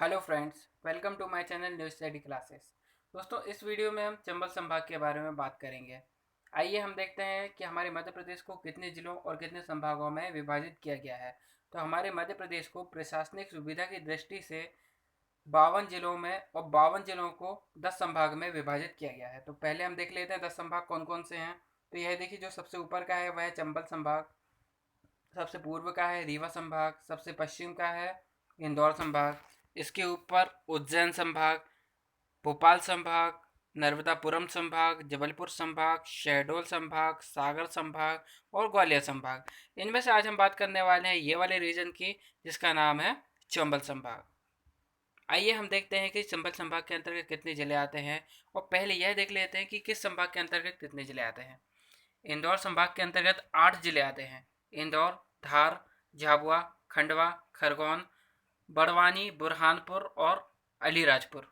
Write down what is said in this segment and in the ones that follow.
Hello friends, welcome to my channel new study classes. दोस्तों, इस video में हम चंबल संभाग के बारे में बात करेंगे। आइए हम देखते हैं कि हमारे मध्य प्रदेश को कितने जिलों और कितने संभागों में विभाजित किया गया है। तो हमारे मध्य प्रदेश को प्रशासनिक सुविधा की दृष्टि से 52 जिलों में और 52 जिलों को 10 संभाग में विभाजित किया गया है। तो पहले हम देख लेते हैं 10 संभाग कौन कौन से हैं। तो यह देखिए, जो सबसे ऊपर का है वह है चंबल संभाग, सबसे पूर्व का है रीवा संभाग, सबसे पश्चिम का है इंदौर संभाग, इसके ऊपर उज्जैन संभाग, भोपाल संभाग, नर्मदापुरम संभाग, जबलपुर संभाग, शहडोल संभाग, सागर संभाग और ग्वालियर संभाग। इनमें से आज हम बात करने वाले हैं ये वाले रीजन की, जिसका नाम है चंबल संभाग। आइए हम देखते हैं कि चंबल संभाग के अंतर्गत कितने जिले आते हैं, और पहले यह देख लेते हैं कि किस संभाग के अंतर्गत कितने जिले आते हैं। इंदौर संभाग के अंतर्गत 8 जिले आते हैं। इंदौर, धार, झाबुआ, खंडवा, खरगोन, बड़वानी, बुरहानपुर और अलीराजपुर।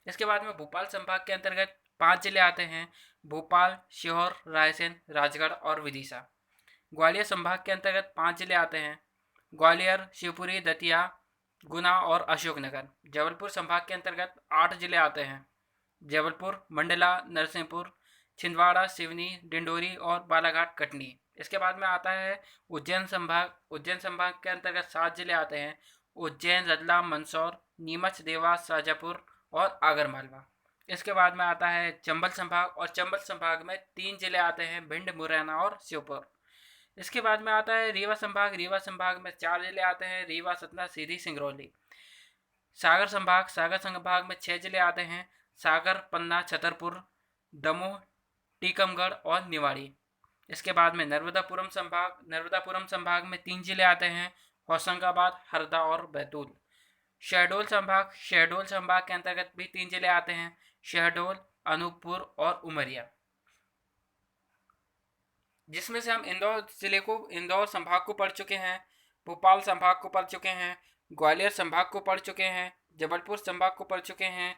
इसके बाद में भोपाल संभाग के अंतर्गत 5 जिले आते हैं। भोपाल, सीहोर, रायसेन, राजगढ़ और विदिशा। ग्वालियर संभाग के अंतर्गत 5 जिले आते हैं। ग्वालियर, शिवपुरी, दतिया, गुना और अशोकनगर। जबलपुर संभाग के अंतर्गत 8 जिले आते हैं। जबलपुर, मंडला, नरसिंहपुर, छिंदवाड़ा, सिवनी, डिंडोरी और बालाघाट, कटनी। इसके बाद में आता है उज्जैन संभाग। उज्जैन संभाग के अंतर्गत 7 जिले आते हैं। उज्जैन, रतलाम, मंदसौर, नीमच, देवास, शाजापुर और आगरमालवा। इसके बाद में आता है चंबल संभाग, और चंबल संभाग में 3 जिले आते हैं, भिंड, मुरैना और श्योपुर। इसके बाद में आता है रीवा संभाग। रीवा संभाग में 4 जिले आते हैं, रीवा, सतना, सीधी, सिंगरौली। सागर संभाग। सागर संभाग में 6 जिले आते हैं, सागर, पन्ना, छतरपुर, दमोह, टीकमगढ़ और निवाड़ी। इसके बाद में नर्मदापुरम संभाग। नर्मदापुरम संभाग में 3 जिले आते हैं, होशंगाबाद, हरदा और बैतूल। शहडोल संभाग। शहडोल संभाग के अंतर्गत भी 3 जिले आते हैं, शहडोल, अनूपपुर और उमरिया। जिसमें से हम इंदौर संभाग को पढ़ चुके हैं, भोपाल संभाग को पढ़ चुके हैं, ग्वालियर संभाग को पढ़ चुके हैं, जबलपुर संभाग को पढ़ चुके हैं,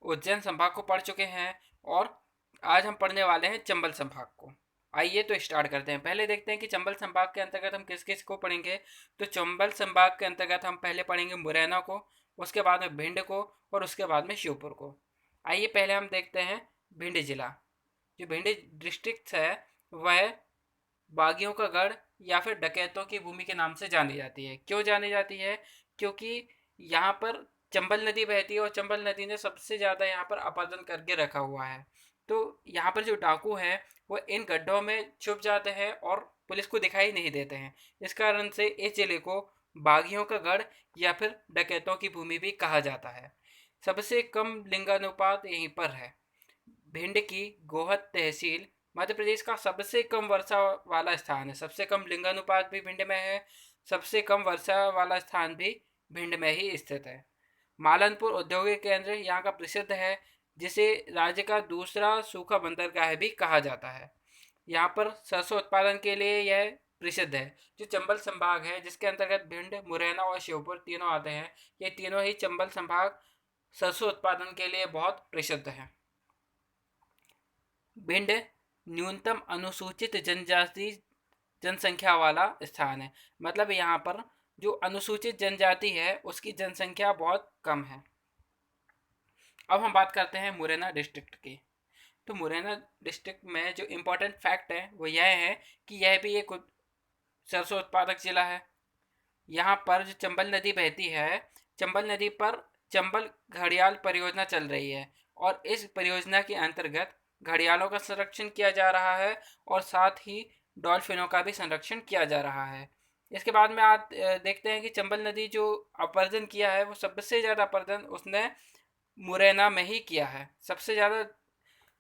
उज्जैन संभाग को पढ़ चुके हैं, और आज हम पढ़ने वाले हैं चंबल संभाग को। आइए तो स्टार्ट करते हैं। पहले देखते हैं कि चंबल संभाग के अंतर्गत हम किस किस को पढ़ेंगे। तो चंबल संभाग के अंतर्गत हम पहले पढ़ेंगे मुरैना को, उसके बाद में भिंड को और उसके बाद में श्योपुर को। आइए पहले हम देखते हैं भिंड जिला। जो भिंड डिस्ट्रिक्ट है वह बागियों का गढ़ या फिर डकैतों की भूमि के नाम से जानी जाती है। क्यों जानी जाती है? क्योंकि यहाँ पर चंबल नदी बहती है और चंबल नदी ने सबसे ज़्यादा यहाँ पर अपरदन करके रखा हुआ है। तो यहाँ पर जो डाकू हैं वो इन गड्ढों में छुप जाते हैं और पुलिस को दिखाई नहीं देते हैं। इस कारण से इस जिले को बागियों का गढ़ या फिर डकैतों की भूमि भी कहा जाता है। सबसे कम लिंगानुपात यहीं पर है। भिंड की गोहद तहसील मध्य प्रदेश का सबसे कम वर्षा वाला स्थान है। सबसे कम लिंगानुपात भी भिंड में है, सबसे कम वर्षा वाला स्थान भी भिंड में ही स्थित है। मालनपुर औद्योगिक केंद्र यहाँ का प्रसिद्ध है, जिसे राज्य का दूसरा सूखा बंदरगाह भी कहा जाता है। यहाँ पर सरसों उत्पादन के लिए यह प्रसिद्ध है। जो चंबल संभाग है, जिसके अंतर्गत भिंड, मुरैना और श्योपुर तीनों आते हैं, ये तीनों ही चंबल संभाग सरसों उत्पादन के लिए बहुत प्रसिद्ध है। भिंड न्यूनतम अनुसूचित जनजाति जनसंख्या वाला स्थान है। मतलब यहाँ पर जो अनुसूचित जनजाति है उसकी जनसंख्या बहुत कम है। अब हम बात करते हैं मुरैना डिस्ट्रिक्ट की। तो मुरैना डिस्ट्रिक्ट में जो इम्पोर्टेंट फैक्ट है वो यह है कि यह भी एक सरसों उत्पादक जिला है। यहाँ पर जो चंबल नदी बहती है, चंबल नदी पर चंबल घड़ियाल परियोजना चल रही है, और इस परियोजना के अंतर्गत घड़ियालों का संरक्षण किया जा रहा है और साथ ही डॉल्फिनों का भी संरक्षण किया जा रहा है। इसके बाद में आप देखते हैं कि चंबल नदी जो अपर्जन किया है वो सबसे ज़्यादा अपर्जन उसने मुरैना में ही किया है। सबसे ज़्यादा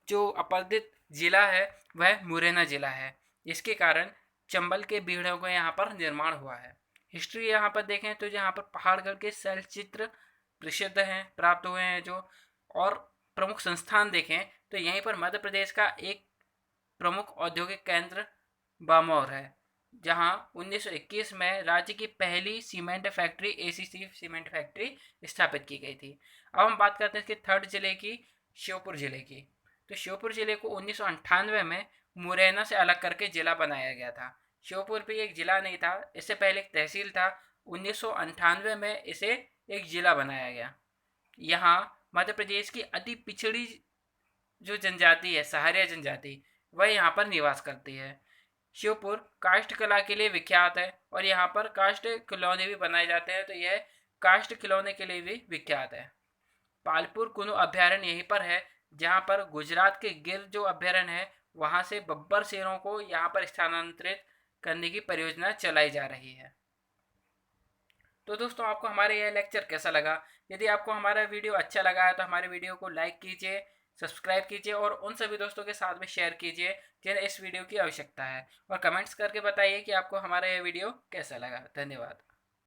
जो अपराधित जिला है वह मुरैना जिला है। इसके कारण चंबल के बीड़ों का यहाँ पर निर्माण हुआ है। हिस्ट्री यहाँ पर देखें तो यहाँ पर पहाड़गढ़ के शैल चित्र प्रसिद्ध हैं, प्राप्त हुए हैं जो। और प्रमुख संस्थान देखें तो यहीं पर मध्य प्रदेश का एक प्रमुख औद्योगिक केंद्र बामौर है, जहां 1921 में राज्य की पहली cement factory ACC cement factory स्थापित की गई थी। अब हम बात करते हैं इसके थर्ड जिले की, श्योपुर जिले की। तो श्योपुर जिले को 1998 में मुरैना से अलग करके जिला बनाया गया था। श्योपुर भी एक जिला नहीं था, इससे पहले एक तहसील था। 1998 में इसे एक जिला बनाया गया। यहाँ मध्य प्रदेश की अति पिछड़ी जो जनजाति है, सहारिया जनजाति, वह यहाँ पर निवास करती है। श्योपुर काष्ठ कला के लिए विख्यात है और यहाँ पर काष्ठ खिलौने भी बनाए जाते हैं, तो यह काष्ठ खिलौने के लिए भी विख्यात है। पालपुर कुनु अभ्यारण्य यहीं पर है, जहाँ पर गुजरात के गिर जो अभ्यारण्य है वहाँ से बब्बर शेरों को यहाँ पर स्थानांतरित करने की परियोजना चलाई जा रही है। तो दोस्तों, आपको हमारा यह लेक्चर कैसा लगा? यदि आपको हमारा वीडियो अच्छा लगा है तो हमारे वीडियो को लाइक कीजिए, सब्सक्राइब कीजिए और उन सभी दोस्तों के साथ में शेयर कीजिए जिन्हें इस वीडियो की आवश्यकता है, और कमेंट्स करके बताइए कि आपको हमारा यह वीडियो कैसा लगा। धन्यवाद।